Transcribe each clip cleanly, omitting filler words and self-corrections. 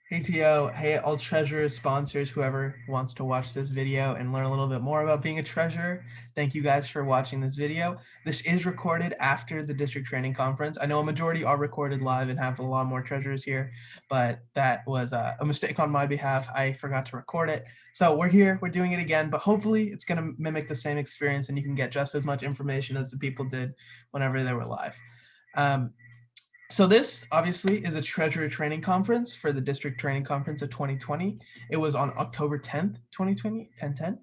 Hey TO, hey all treasurers, sponsors, whoever wants to watch this video and learn a little bit more about being a treasurer. Thank you guys for watching this video. This is recorded after the district training conference. I know a majority are recorded live and have a lot more treasurers here, but that was a mistake on my behalf. I forgot to record it. So we're here, we're doing it again, but hopefully it's gonna mimic the same experience and you can get just as much information as the people did whenever they were live. So this obviously is a treasurer training conference for the district training conference of 2020. It was on October 10th, 2020, 10/10.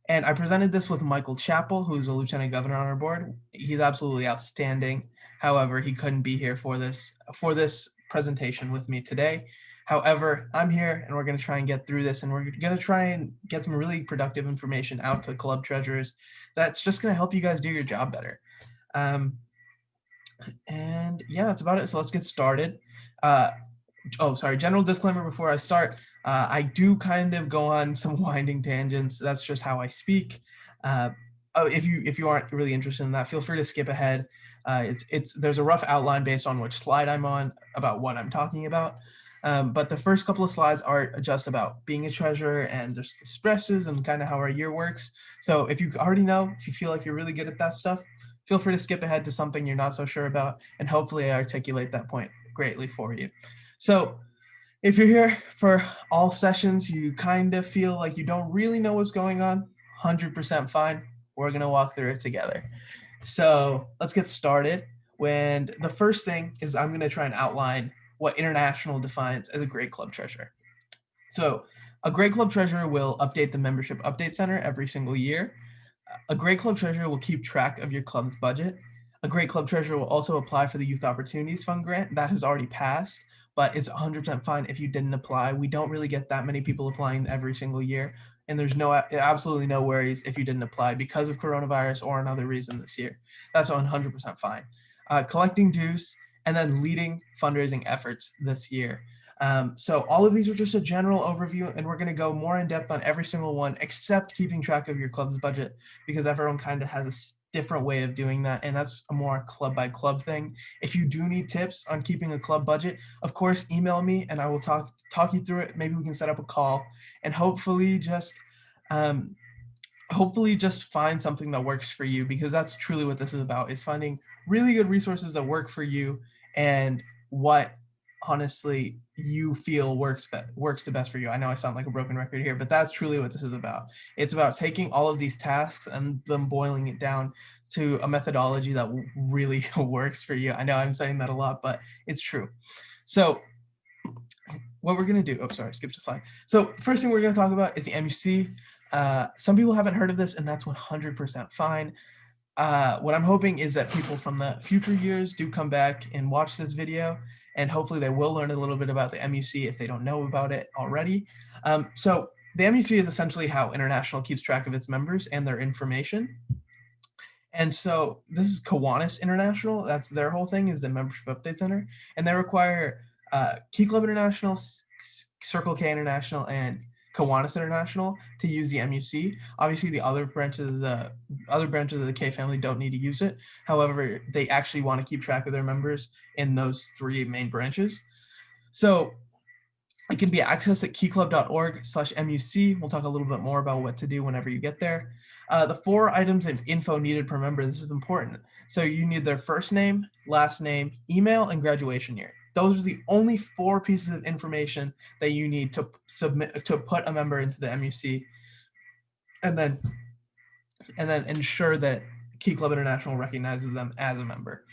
And I presented this with Michael Chappell, who's a lieutenant governor on our board. He's absolutely outstanding. However, he couldn't be here for this presentation with me today. However, I'm here and we're going to try and get through this, and we're going to try and get some really productive information out to club treasurers that's just going to help you guys do your job better. And yeah, that's about it. So let's get started. General disclaimer before I start. I do kind of go on some winding tangents. That's just how I speak. If you aren't really interested in that, feel free to skip ahead. There's a rough outline based on which slide I'm on about what I'm talking about. But the first couple of slides are just about being a treasurer and there's the stresses and kind of how our year works. So if you already know, if you feel like you're really good at that stuff, feel free to skip ahead to something you're not so sure about, and hopefully I articulate that point greatly for you. So if you're here for all sessions, you kind of feel like you don't really know what's going on, 100% fine. We're going to walk through it together. So let's get started. When the first thing is I'm going to try and outline what international defines as a great club treasurer. So a great club treasurer will update the membership update center every single year. A great club treasurer will keep track of your club's budget. A great club treasurer will also apply for the Youth Opportunities Fund grant. That has already passed, but it's 100% fine if you didn't apply. We don't really get that many people applying every single year, and there's absolutely no worries if you didn't apply because of coronavirus or another reason this year. That's 100% fine. Collecting dues and then leading fundraising efforts this year. So all of these are just a general overview, and we're going to go more in depth on every single one except keeping track of your club's budget, because everyone kind of has a different way of doing that, and that's a more club by club thing. If you do need tips on keeping a club budget, of course, email me and I will talk you through it. Maybe we can set up a call and hopefully just find something that works for you, because that's truly what this is about, is finding really good resources that work for you and what honestly you feel works the best for you. I know I sound like a broken record here, but that's truly what this is about. It's about taking all of these tasks and them boiling it down to a methodology that really works for you. I know I'm saying that a lot, but it's true. So what we're going to do, skipped a slide. So first thing we're going to talk about is the MUC. Some people haven't heard of this, and that's 100% fine. What I'm hoping is that people from the future years do come back and watch this video, and hopefully they will learn a little bit about the MUC if they don't know about it already. So the MUC is essentially how International keeps track of its members and their information. And so this is Kiwanis International. That's their whole thing, is the Membership Update Center. And they require Key Club International, Circle K International, and Kiwanis International to use the MUC. Obviously, the other branches of the K family don't need to use it. However, they actually want to keep track of their members in those three main branches. So it can be accessed at keyclub.org/MUC. We'll talk a little bit more about what to do whenever you get there. The 4 items of info needed per member, this is important. So you need their first name, last name, email, and graduation year. Those are the only 4 pieces of information that you need to put a member into the MUC, and then ensure that Key Club International recognizes them as a member.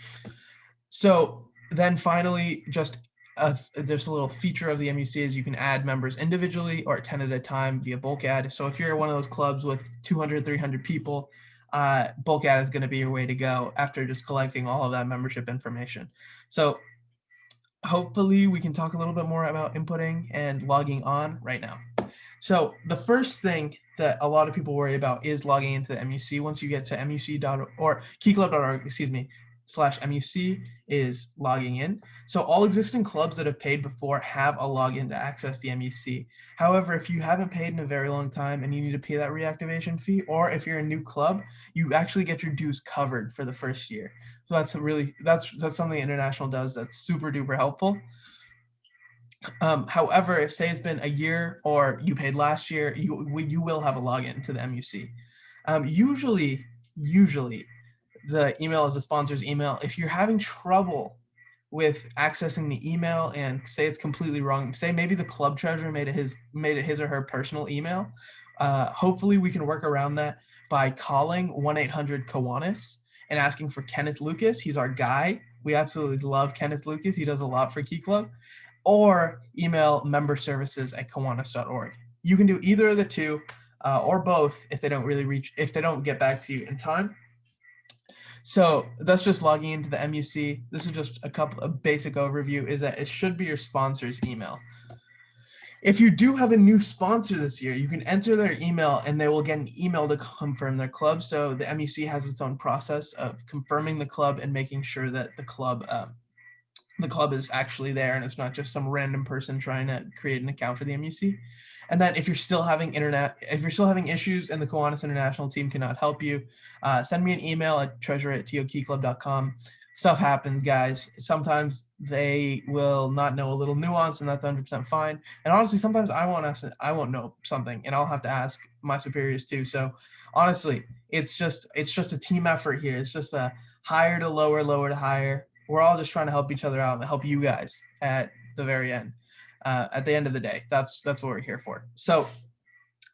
So then finally, there's a little feature of the MUC is you can add members individually or 10 at a time via bulk add. So if you're one of those clubs with 200, 300 people, bulk add is going to be your way to go after just collecting all of that membership information. So hopefully we can talk a little bit more about inputting and logging on right now. So the first thing that a lot of people worry about is logging into the MUC. Once you get to muc.org or keyclub.org, /MUC is logging in. So all existing clubs that have paid before have a login to access the MUC. However, if you haven't paid in a very long time and you need to pay that reactivation fee, or if you're a new club, you actually get your dues covered for the first year. So that's something International does that's super duper helpful. However, if say it's been a year or you paid last year, you will have a login to the MUC. Usually the email is a sponsor's email. If you're having trouble with accessing the email and say it's completely wrong, say maybe the club treasurer made it his or her personal email, hopefully we can work around that by calling 1-800-Kiwanis and asking for Kenneth Lucas. He's our guy. We absolutely love Kenneth Lucas. He does a lot for Key Club. Or email memberservices@kiwanis.org. You can do either of the two or both if they don't get back to you in time. So that's just logging into the MUC. This is just a basic overview, is that it should be your sponsor's email. If you do have a new sponsor this year, you can enter their email and they will get an email to confirm their club. So the MUC has its own process of confirming the club and making sure that the club is actually there and it's not just some random person trying to create an account for the MUC. And then if you're still having issues and the Kiwanis International team cannot help you, send me an email at treasure@tokeyclub.com. Stuff happens, guys. Sometimes they will not know a little nuance, and that's 100% fine. And honestly, sometimes I won't know something, and I'll have to ask my superiors too. So honestly, it's just a team effort here. It's just a higher to lower, lower to higher. We're all just trying to help each other out and help you guys at the very end. At the end of the day, that's what we're here for. So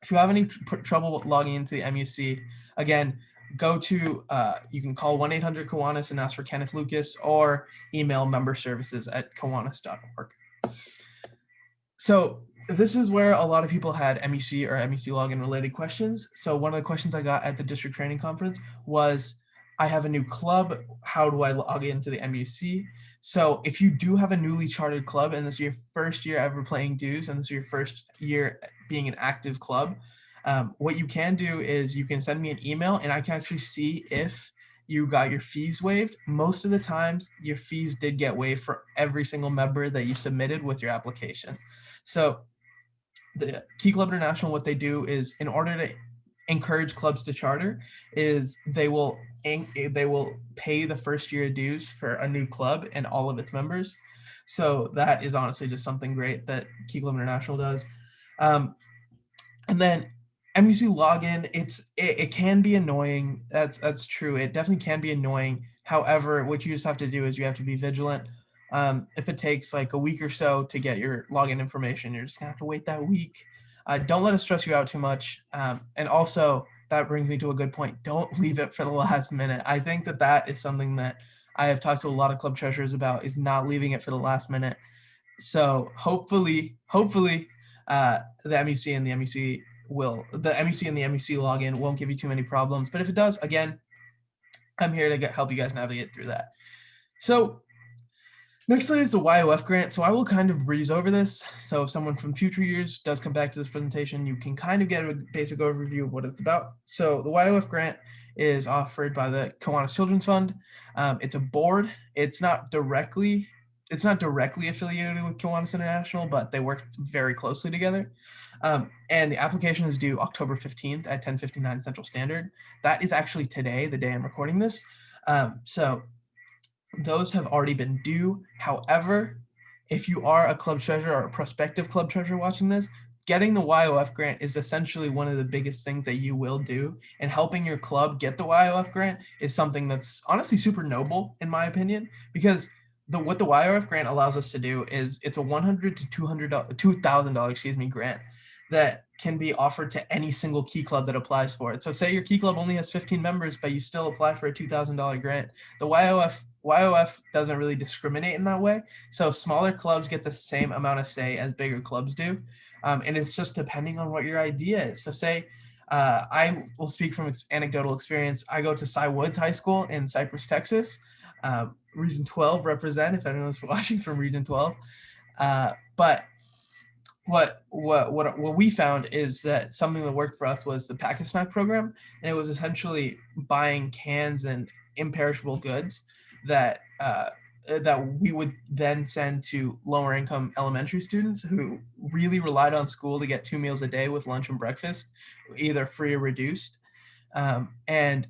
if you have any trouble logging into the MUC, again, you can call 1-800-Kiwanis and ask for Kenneth Lucas, or email memberservices@kiwanis.org. So this is where a lot of people had MUC or MUC login related questions. So one of the questions I got at the district training conference was, I have a new club. How do I log into the MUC? So if you do have a newly chartered club and this is your first year ever playing dues and this is your first year being an active club, what you can do is you can send me an email and I can actually see if you got your fees waived. Most of the times your fees did get waived for every single member that you submitted with your application. So the Key Club International, what they do is, in order to encourage clubs to charter, is they will pay the first year of dues for a new club and all of its members. So that is honestly just something great that Key Club International does. And then MUC login, it can be annoying. That's true. It definitely can be annoying. However, what you just have to do is you have to be vigilant. If it takes like a week or so to get your login information, you're just gonna have to wait that week. Don't let it stress you out too much. And also, that brings me to a good point. Don't leave it for the last minute. I think that is something that I have talked to a lot of club treasurers about, is not leaving it for the last minute. So hopefully, the MUC and the MUC login won't give you too many problems. But if it does, again, I'm here to help you guys navigate through that. So nextly is the YOF grant. So I will kind of breeze over this. So if someone from future years does come back to this presentation, you can kind of get a basic overview of what it's about. So the YOF grant is offered by the Kiwanis Children's Fund. It's a board. It's not directly affiliated with Kiwanis International, but they work very closely together. And the application is due October 15th at 10:59 Central Standard. That is actually today, the day I'm recording this. So those have already been due. However, if you are a club treasurer or a prospective club treasurer watching this, getting the YOF grant is essentially one of the biggest things that you will do. And helping your club get the YOF grant is something that's honestly super noble, in my opinion, because what the YOF grant allows us to do is it's a $100 to $2,000 grant that can be offered to any single Key Club that applies for it. So say your Key Club only has 15 members, but you still apply for a $2,000 grant. The YOF doesn't really discriminate in that way. So smaller clubs get the same amount of say as bigger clubs do. And it's just depending on what your idea is. So say, I will speak from anecdotal experience. I go to Cy Woods High School in Cypress, Texas. Region 12 represent, if anyone's watching from Region 12. But what we found is that something that worked for us was the Pack and Smack program, and it was essentially buying cans and imperishable goods that we would then send to lower income elementary students who really relied on school to get 2 meals a day with lunch and breakfast, either free or reduced. And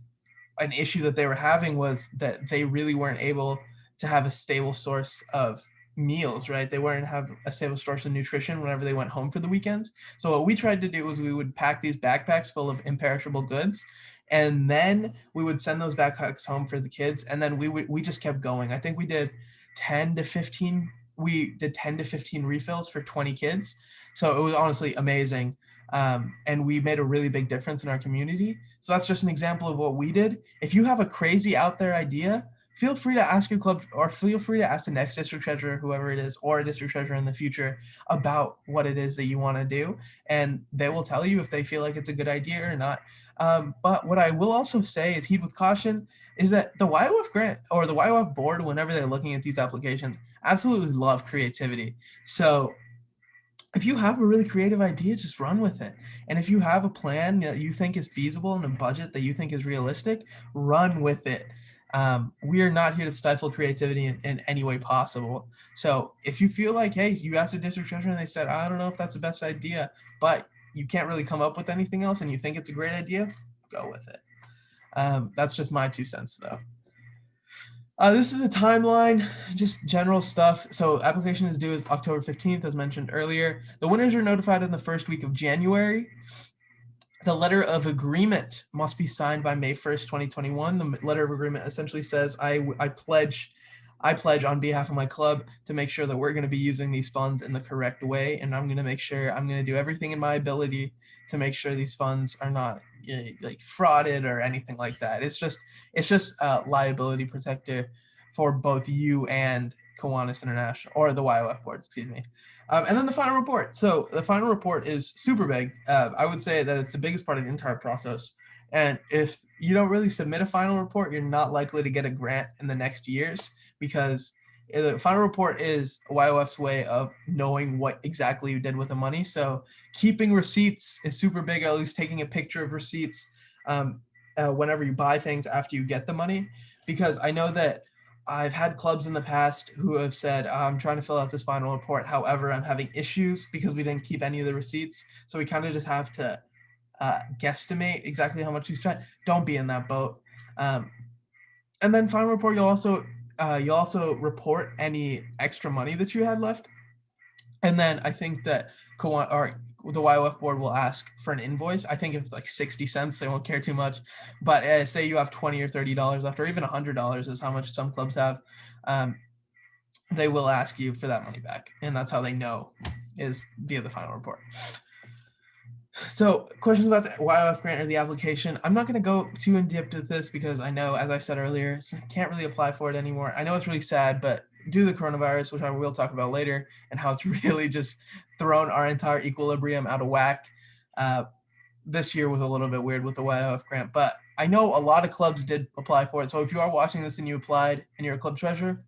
an issue that they were having was that they really weren't able to have a stable source of meals, right? They wouldn't have a stable source of nutrition whenever they went home for the weekends. So what we tried to do was we would pack these backpacks full of imperishable goods, and then we would send those backpacks home for the kids, and then we just kept going. I think we did 10 to 15 we did 10 to 15 refills for 20 kids. So it was honestly amazing. And we made a really big difference in our community. So that's just an example of what we did. If you have a crazy out there idea, feel free to ask your club, or feel free to ask the next district treasurer, whoever it is, or a district treasurer in the future about what it is that you want to do. And they will tell you if they feel like it's a good idea or not. But what I will also say is heed with caution is that the YOF grant or the YOF board, whenever they're looking at these applications, absolutely love creativity. So if you have a really creative idea, just run with it. And if you have a plan that you think is feasible and a budget that you think is realistic, run with it. We are not here to stifle creativity in any way possible. So if you feel like, hey, you asked a district treasurer and they said, I don't know if that's the best idea, but you can't really come up with anything else and you think it's a great idea, go with it. That's just my 2 cents though. This is a timeline, just general stuff. So application is due is October 15th, as mentioned earlier. The winners are notified in the first week of January. The letter of agreement must be signed by May 1st, 2021. The letter of agreement essentially says, I pledge on behalf of my club to make sure that we're going to be using these funds in the correct way. And I'm going to make sure I'm going to do everything in my ability to make sure these funds are not like frauded or anything like that. It's just a liability protector for both you and Kiwanis International, or the YOF board, excuse me. And then the final report. So the final report is super big. I would say that it's the biggest part of the entire process. And if you don't really submit a final report, you're not likely to get a grant in the next years, because the final report is YOF's way of knowing what exactly you did with the money. So keeping receipts is super big, or at least taking a picture of receipts whenever you buy things after you get the money. Because I know that I've had clubs in the past who have said, I'm trying to fill out this final report. However, I'm having issues because we didn't keep any of the receipts. So we kind of just have to guesstimate exactly how much you spent. Don't be in that boat. And then final report, you'll also report any extra money that you had left. And then I think that the YOF board will ask for an invoice. I think if it's like 60 cents, they won't care too much. But say you have $20 or $30 left, or even $100 is how much some clubs have. They will ask you for that money back. And that's how they know, is via the final report. So questions about the YOF grant or the application. I'm not going to go too in depth with this because I know, as I said earlier, can't really apply for it anymore. I know it's really sad, but due to the coronavirus, which I will talk about later, and how it's really just thrown our entire equilibrium out of whack, this year was a little bit weird with the YOF grant. But I know a lot of clubs did apply for it. So if you are watching this and you applied and you're a club treasurer,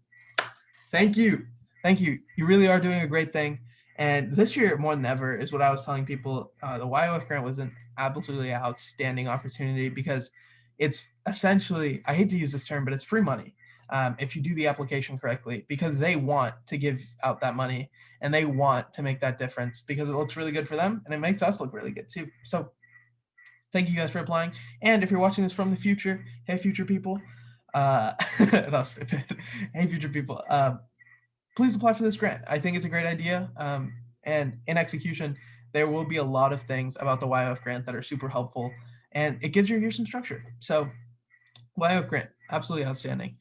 thank you. Thank you. You really are doing a great thing. And this year, more than ever, is what I was telling people. The YOF grant was an absolutely outstanding opportunity because it's essentially, I hate to use this term, but it's free money if you do the application correctly, because they want to give out that money and they want to make that difference because it looks really good for them and it makes us look really good too. So thank you guys for applying. And if you're watching this from the future, hey, future people, that's stupid. Hey, future people, please apply for this grant. I think it's a great idea. And in execution, there will be a lot of things about the YOF grant that are super helpful, and it gives your year some structure. So YOF grant, absolutely outstanding.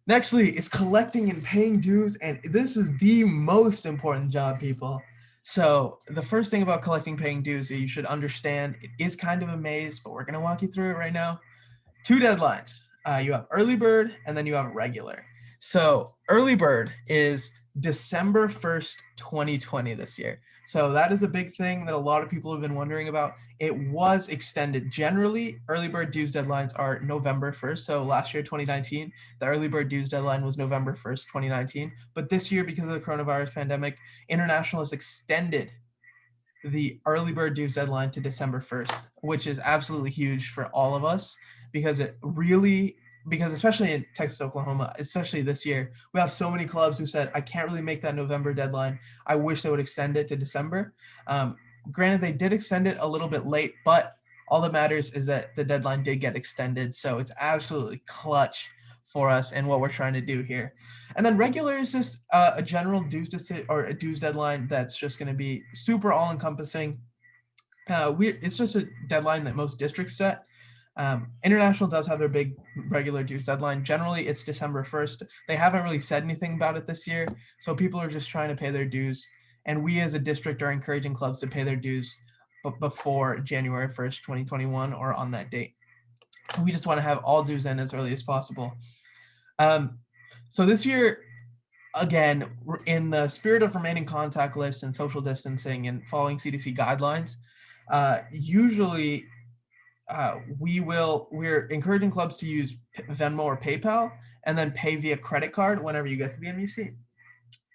Nextly, is collecting and paying dues, and this is the most important job, people. So the first thing about collecting, paying dues, you should understand, it is kind of a maze, but we're going to walk you through it right now. 2 deadlines. You have early bird, and then you have regular. So early bird is December 1st, 2020 this year. So that is a big thing that a lot of people have been wondering about. It was extended. Generally, early bird dues deadlines are November 1st. So last year, 2019, the early bird dues deadline was November 1st, 2019. But this year, because of the coronavirus pandemic, International has extended the early bird dues deadline to December 1st, which is absolutely huge for all of us because especially in Texas, Oklahoma, especially this year, we have so many clubs who said, I can't really make that November deadline. I wish they would extend it to December. Granted, they did extend it a little bit late, but all that matters is that the deadline did get extended. So it's absolutely clutch for us and what we're trying to do here. And then regular is just a general dues or a dues deadline that's just going to be super all encompassing. It's just a deadline that most districts set. International does have their big regular dues deadline. Generally, it's December 1st. They haven't really said anything about it this year, so people are just trying to pay their dues. And we as a district are encouraging clubs to pay their dues before January 1st, 2021, or on that date. We just want to have all dues in as early as possible. So this year, again, in the spirit of remaining contactless and social distancing and following CDC guidelines, usually we're encouraging clubs to use Venmo or PayPal and then pay via credit card whenever you get to the MUC.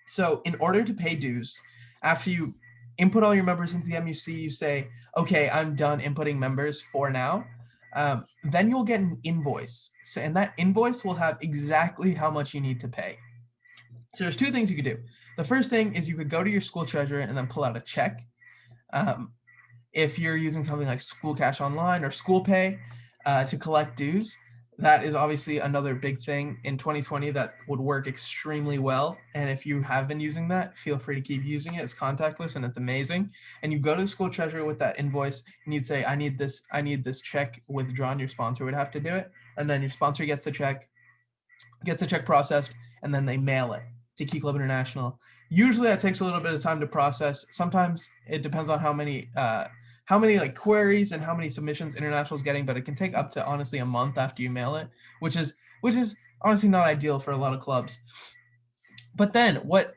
So in order to pay dues, after you input all your members into the MUC, you say, okay, I'm done inputting members for now. Then you'll get an invoice. And that invoice will have exactly how much you need to pay. So there's two things you could do. The first thing is you could go to your school treasurer and then pull out a check. If you're using something like School Cash Online or School Pay to collect dues, that is obviously another big thing in 2020 that would work extremely well. And if you have been using that, feel free to keep using it. It's contactless and it's amazing. And you go to the school treasurer with that invoice and you'd say, I need this check withdrawn. Your sponsor would have to do it. And then your sponsor gets the check processed, and then they mail it to Key Club International. Usually that takes a little bit of time to process. Sometimes it depends on how many like queries and how many submissions International is getting, but it can take up to honestly a month after you mail it, which is honestly not ideal for a lot of clubs. But then what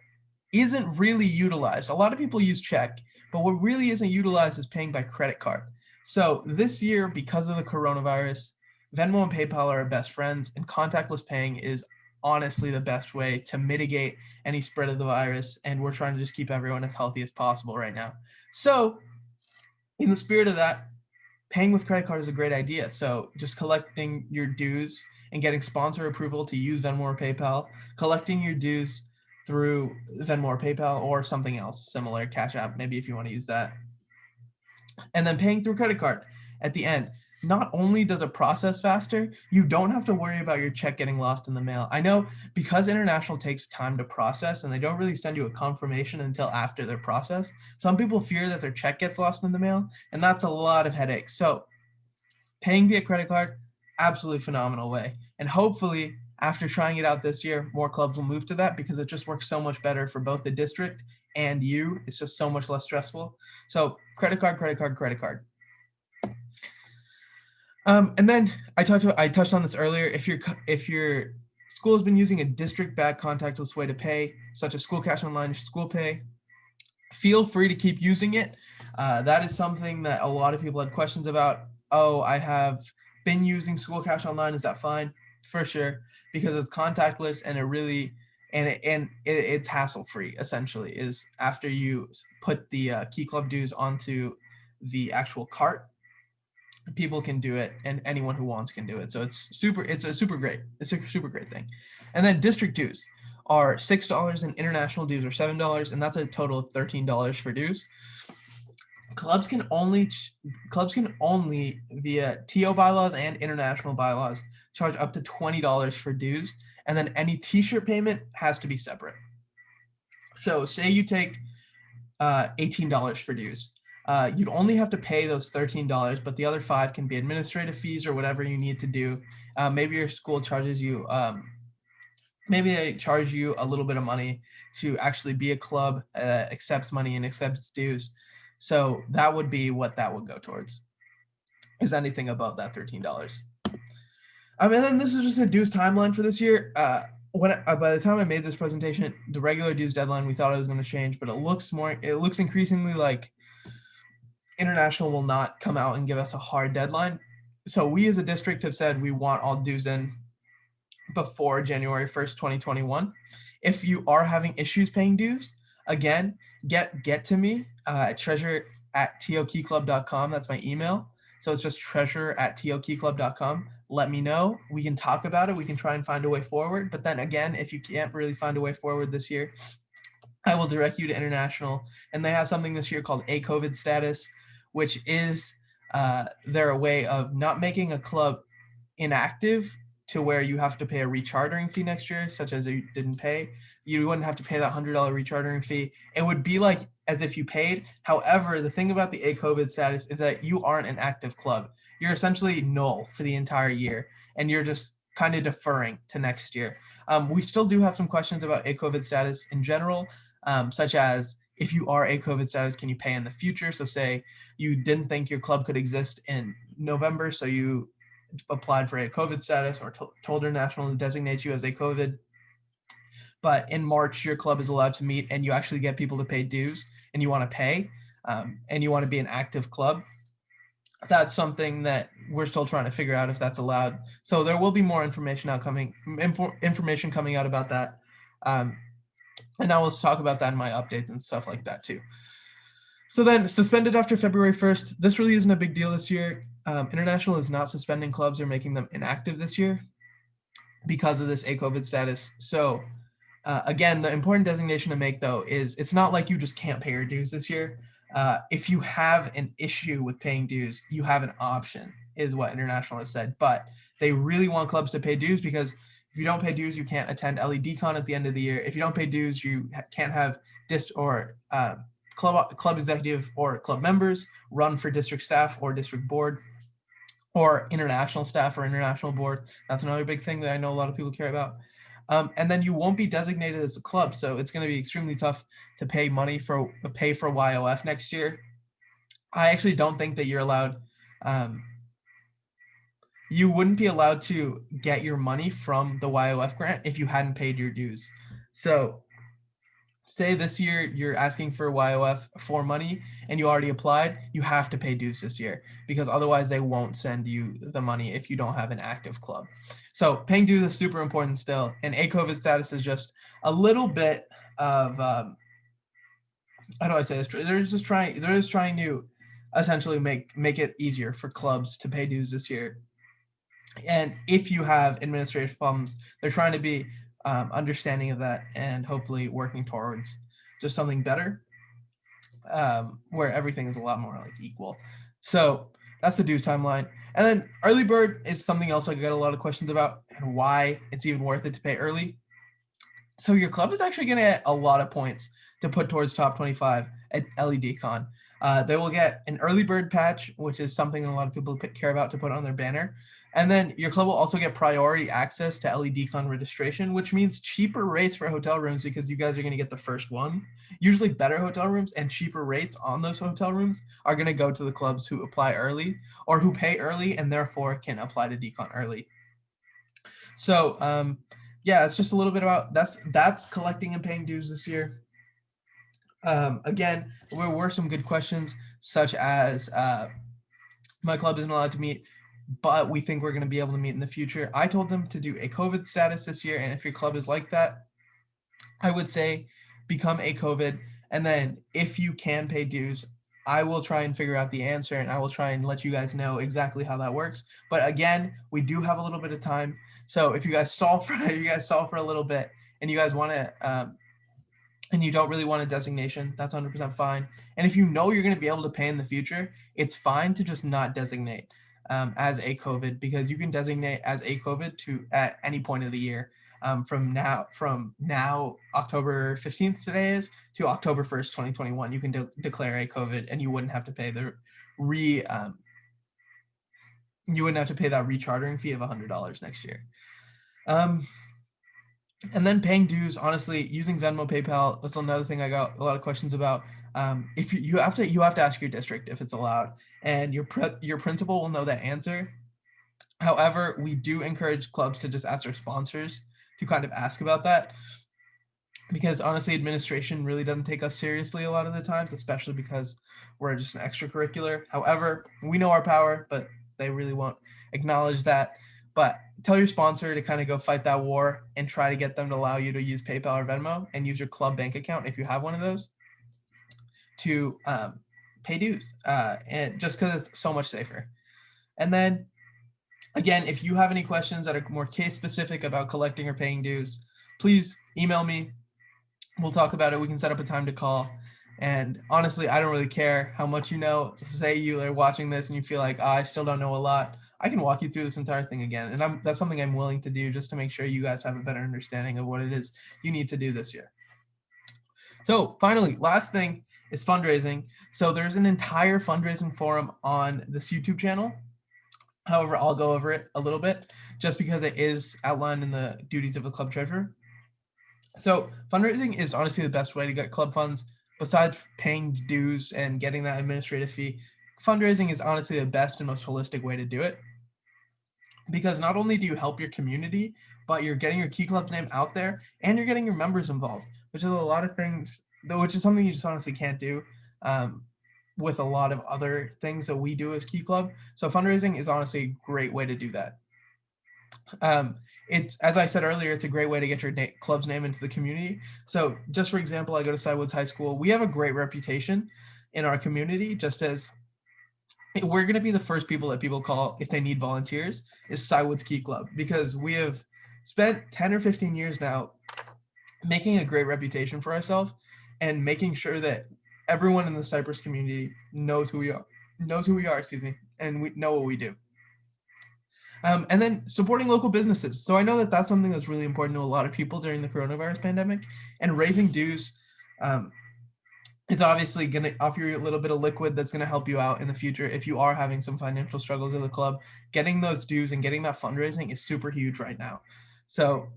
isn't really utilized, a lot of people use check, but what really isn't utilized is paying by credit card. So this year, because of the coronavirus, Venmo and PayPal are our best friends, and contactless paying is honestly the best way to mitigate any spread of the virus, and we're trying to just keep everyone as healthy as possible right now. So in the spirit of that, paying with credit card is a great idea. So just collecting your dues and getting sponsor approval to use Venmo or PayPal, collecting your dues through Venmo or PayPal or something else similar, Cash App, maybe if you want to use that. And then paying through credit card at the end. Not only does it process faster, you don't have to worry about your check getting lost in the mail. I know because International takes time to process and they don't really send you a confirmation until after they're processed, some people fear that their check gets lost in the mail, and that's a lot of headaches. So paying via credit card, absolutely phenomenal way. And hopefully after trying it out this year, more clubs will move to that because it just works so much better for both the district and you. It's just so much less stressful. So credit card, credit card, credit card. And then I touched on this earlier. If your school has been using a district-backed contactless way to pay, such as School Cash Online or School Pay, feel free to keep using it. That is something that a lot of people had questions about. Oh, I have been using School Cash Online. Is that fine? For sure, because it's contactless and it's hassle-free. Essentially, is after you put the Key Club dues onto the actual cart, people can do it, and anyone who wants can do it. So it's a super great thing. And then district dues are $6 and international dues are $7, and that's a total of $13 for dues. Clubs can only via TO bylaws and international bylaws charge up to $20 for dues, and then any t-shirt payment has to be separate. So say you take $18 for dues. You'd only have to pay those $13, but the other $5 can be administrative fees or whatever you need to do. Maybe your school charges you, maybe they charge you a little bit of money to actually be a club, accepts money and accepts dues. So that would be what that would go towards, is anything above that $13. And then this is just a dues timeline for this year. By the time I made this presentation, the regular dues deadline, we thought it was going to change, but it looks increasingly like International will not come out and give us a hard deadline. So we as a district have said we want all dues in before January 1st, 2021. If you are having issues paying dues, again, get to me at treasure@tokeyclub.com. That's my email. So it's just treasure@tokeyclub.com. Let me know. We can talk about it. We can try and find a way forward. But then again, if you can't really find a way forward this year, I will direct you to International. And they have something this year called a COVID status, which is their way of not making a club inactive, to where you have to pay a rechartering fee next year, such as you didn't pay. You wouldn't have to pay that $100 rechartering fee. It would be like as if you paid. However, the thing about the A-COVID status is that you aren't an active club. You're essentially null for the entire year, and you're just kind of deferring to next year. We still do have some questions about A-COVID status in general, such as if you are A-COVID status, can you pay in the future? So say you didn't think your club could exist in November, so you applied for a COVID status or told international to designate you as a COVID. But in March, your club is allowed to meet and you actually get people to pay dues and you want to pay and you want to be an active club. That's something that we're still trying to figure out if that's allowed. So there will be more information information coming out about that. And I will talk about that in my updates and stuff like that too. So then suspended after February 1st. This really isn't a big deal this year. International is not suspending clubs or making them inactive this year because of this A-COVID status. So again, the important designation to make though is it's not like you just can't pay your dues this year. If you have an issue with paying dues, you have an option, is what International has said. But they really want clubs to pay dues because if you don't pay dues, you can't attend LEDCon at the end of the year. If you don't pay dues, you can't have club executive or club members run for district staff or district board or international staff or international board. That's another big thing that I know a lot of people care about. And then you won't be designated as a club, so it's going to be extremely tough to pay for YOF next year. I actually don't think that you're allowed. You wouldn't be allowed to get your money from the YOF grant if you hadn't paid your dues. So say this year you're asking for YOF for money and you already applied, you have to pay dues this year because otherwise they won't send you the money if you don't have an active club. So paying dues is super important still. And A-COVID status is just a little bit of, how do I say this? They're just trying to essentially make it easier for clubs to pay dues this year. And if you have administrative problems, they're trying to be understanding of that and hopefully working towards just something better where everything is a lot more like equal. So that's the dues timeline. And then early bird is something else I got a lot of questions about and why it's even worth it to pay early. So your club is actually going to get a lot of points to put towards top 25 at LEDCon. They will get an early bird patch, which is something a lot of people care about to put on their banner. And then your club will also get priority access to LEDCon registration, which means cheaper rates for hotel rooms because you guys are going to get the first one. Usually better hotel rooms and cheaper rates on those hotel rooms are going to go to the clubs who apply early or who pay early and therefore can apply to DCon early. So yeah, it's just a little bit about that's collecting and paying dues this year. Again, there were some good questions such as my club isn't allowed to meet, but we think we're going to be able to meet in the future. I told them to do a COVID status this year, and if your club is like that, I would say become a COVID, and then if you can pay dues, I will try and figure out the answer, and I will try and let you guys know exactly how that works. But again, we do have a little bit of time, so if you guys stall for a little bit, and you guys want to, and you don't really want a designation, that's 100% fine. And if you know you're going to be able to pay in the future, it's fine to just not designate as a COVID because you can designate as a COVID at any point of the year. From now, October 15th today is to October 1st, 2021, you can declare a COVID and you wouldn't have to pay that rechartering fee of $100 next year. And then paying dues, honestly, using Venmo, PayPal, that's another thing I got a lot of questions about. If you have to ask your district if it's allowed, and your principal will know that answer. However, we do encourage clubs to just ask their sponsors to kind of ask about that, because honestly, administration really doesn't take us seriously a lot of the times, especially because we're just an extracurricular. However, we know our power, but they really won't acknowledge that. But tell your sponsor to kind of go fight that war and try to get them to allow you to use PayPal or Venmo and use your club bank account if you have one of those to pay dues, and just because it's so much safer. And then again, if you have any questions that are more case specific about collecting or paying dues, please email me. We'll talk about it. We can set up a time to call. And honestly, I don't really care how much you know. Say you are watching this and you feel like, I still don't know a lot. I can walk you through this entire thing again. And that's something I'm willing to do just to make sure you guys have a better understanding of what it is you need to do this year. So finally, last thing is fundraising. So there's an entire fundraising forum on this YouTube channel. However, I'll go over it a little bit just because it is outlined in the duties of a club treasurer. So fundraising is honestly the best way to get club funds. Besides paying dues and getting that administrative fee, fundraising is honestly the best and most holistic way to do it. Because not only do you help your community, but you're getting your key club's name out there and you're getting your members involved, which is a lot of things, which is something you just honestly can't do with a lot of other things that we do as Key Club. So fundraising is honestly a great way to do that. It's, as I said earlier, it's a great way to get your club's name into the community. So just for example, I go to Sidewoods High School. We have a great reputation in our community, just as we're going to be the first people that people call if they need volunteers is Sidewoods Key Club, because we have spent 10 or 15 years now making a great reputation for ourselves and making sure that everyone in the Cypress community knows who we are, and we know what we do. And then supporting local businesses. So I know that that's something that's really important to a lot of people during the coronavirus pandemic, and raising dues is obviously going to offer you a little bit of liquid that's going to help you out in the future if you are having some financial struggles at the club. Getting those dues and getting that fundraising is super huge right now. So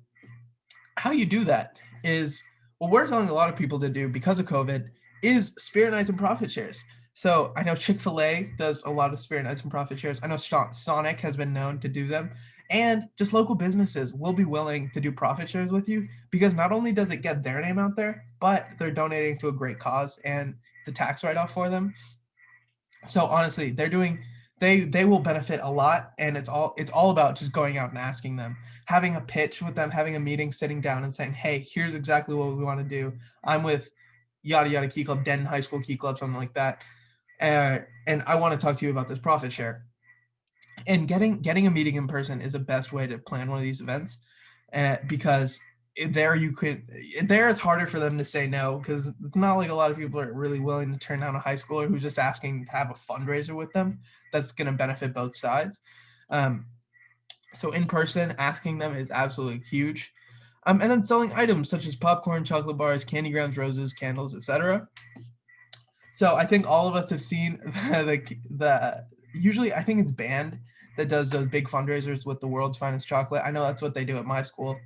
how you do that is what we're telling a lot of people to do because of COVID is spirit nights and profit shares. So I know Chick-fil-A does a lot of spirit nights and profit shares. I know Sonic has been known to do them. And just local businesses will be willing to do profit shares with you, because not only does it get their name out there, but they're donating to a great cause and it's a tax write-off for them. So honestly, they will benefit a lot, and it's all about just going out and asking them, having a pitch with them, having a meeting, sitting down and saying, hey, here's exactly what we want to do. I'm with yada yada Key Club, Denton High School Key Club, something like that. And I want to talk to you about this profit share. And getting a meeting in person is the best way to plan one of these events, because there it's harder for them to say no, because it's not like a lot of people are really willing to turn down a high schooler who's just asking to have a fundraiser with them that's going to benefit both sides. So in person, asking them is absolutely huge. And then selling items such as popcorn, chocolate bars, candy grams, roses, candles, etc. So I think all of us have seen the usually I think it's Band that does those big fundraisers with the world's finest chocolate. I know that's what they do at my school,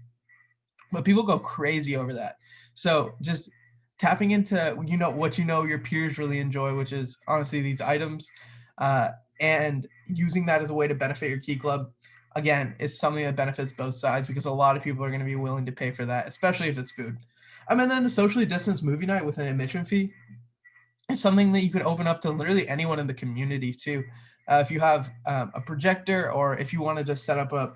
but people go crazy over that. So just tapping into what your peers really enjoy, which is honestly these items, and using that as a way to benefit your Key Club. Again, it's something that benefits both sides, because a lot of people are going to be willing to pay for that, especially if it's food. And then a socially distanced movie night with an admission fee is something that you could open up to literally anyone in the community too. If you have a projector, or if you want to just set up a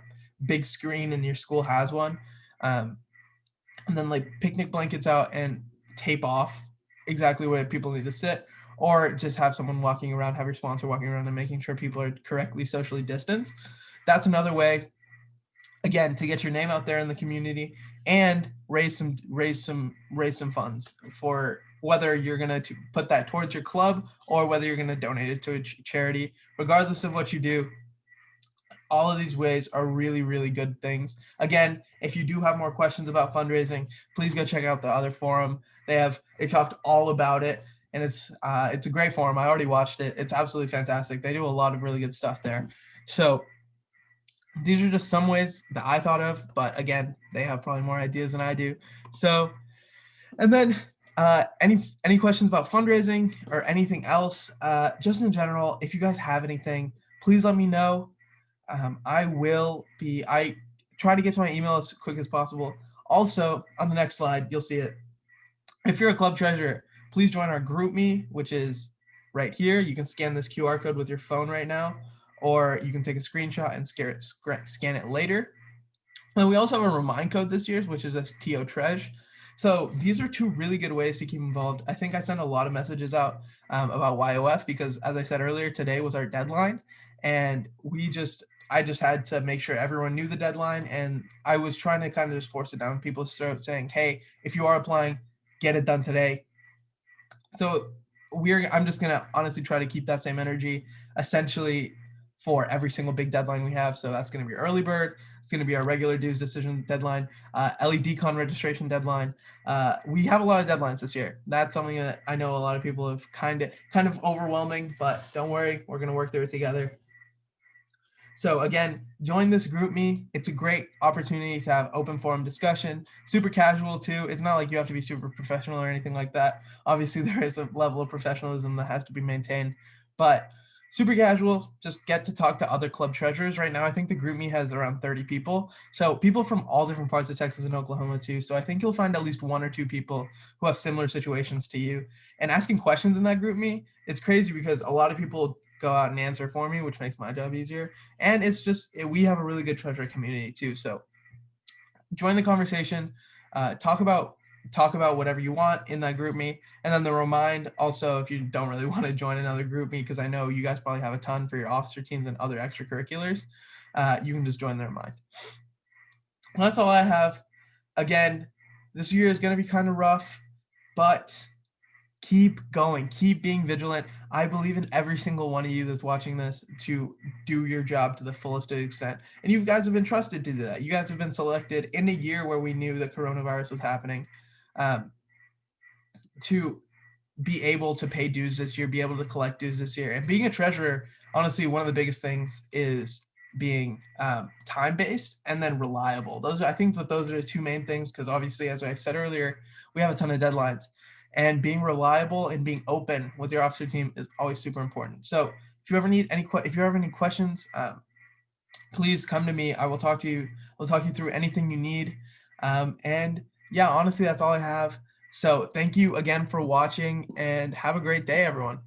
big screen and your school has one, and then like picnic blankets out and tape off exactly where people need to sit, or just have someone walking around, have your sponsor walking around and making sure people are correctly socially distanced. That's another way, again, to get your name out there in the community and raise some funds for whether you're going to put that towards your club or whether you're going to donate it to a charity. Regardless of what you do, all of these ways are really, really good things. Again, if you do have more questions about fundraising, please go check out the other forum. They talked all about it, and it's a great forum. I already watched it. It's absolutely fantastic. They do a lot of really good stuff there. So these are just some ways that I thought of, but again, they have probably more ideas than I do. So, and then any questions about fundraising or anything else, just in general, if you guys have anything, please let me know. I try to get to my email as quick as possible. Also, on the next slide, you'll see it. If you're a club treasurer, please join our GroupMe, which is right here. You can scan this QR code with your phone right now, or you can take a screenshot and scan it later. And we also have a remind code this year, which is a TO Treasure. So these are two really good ways to keep involved. I think I sent a lot of messages out about YOF because, as I said earlier, today was our deadline, and I just had to make sure everyone knew the deadline, and I was trying to kind of just force it down. People start saying, hey, if you are applying, get it done today. So I'm just going to honestly try to keep that same energy. Essentially, for every single big deadline we have. So that's going to be early bird. It's going to be our regular dues decision deadline, LEDCon registration deadline. We have a lot of deadlines this year. That's something that I know a lot of people have kind of overwhelming, but don't worry, we're going to work through it together. So again, join this GroupMe. It's a great opportunity to have open forum discussion, super casual too. It's not like you have to be super professional or anything like that. Obviously, there is a level of professionalism that has to be maintained, but super casual, just get to talk to other club treasurers. Right now, I think the GroupMe has around 30 people. So people from all different parts of Texas and Oklahoma too. So I think you'll find at least one or two people who have similar situations to you. And asking questions in that GroupMe, it's crazy because a lot of people go out and answer for me, which makes my job easier. And it's just, we have a really good treasurer community too. So join the conversation, talk about whatever you want in that GroupMe. And then the remind also, if you don't really want to join another GroupMe, because I know you guys probably have a ton for your officer teams and other extracurriculars, you can just join the remind. And that's all I have. Again, this year is going to be kind of rough, but keep going, keep being vigilant. I believe in every single one of you that's watching this to do your job to the fullest extent. And you guys have been trusted to do that. You guys have been selected in a year where we knew that coronavirus was happening, to be able to pay dues this year, be able to collect dues this year. And being a treasurer, honestly, one of the biggest things is being time-based and then reliable. I think that those are the two main things, because obviously, as I said earlier, we have a ton of deadlines. And being reliable and being open with your officer team is always super important. So if you ever need if you have any questions, please come to me. I will talk to you. We'll talk you through anything you need. And yeah, honestly, that's all I have. So thank you again for watching, and have a great day, everyone.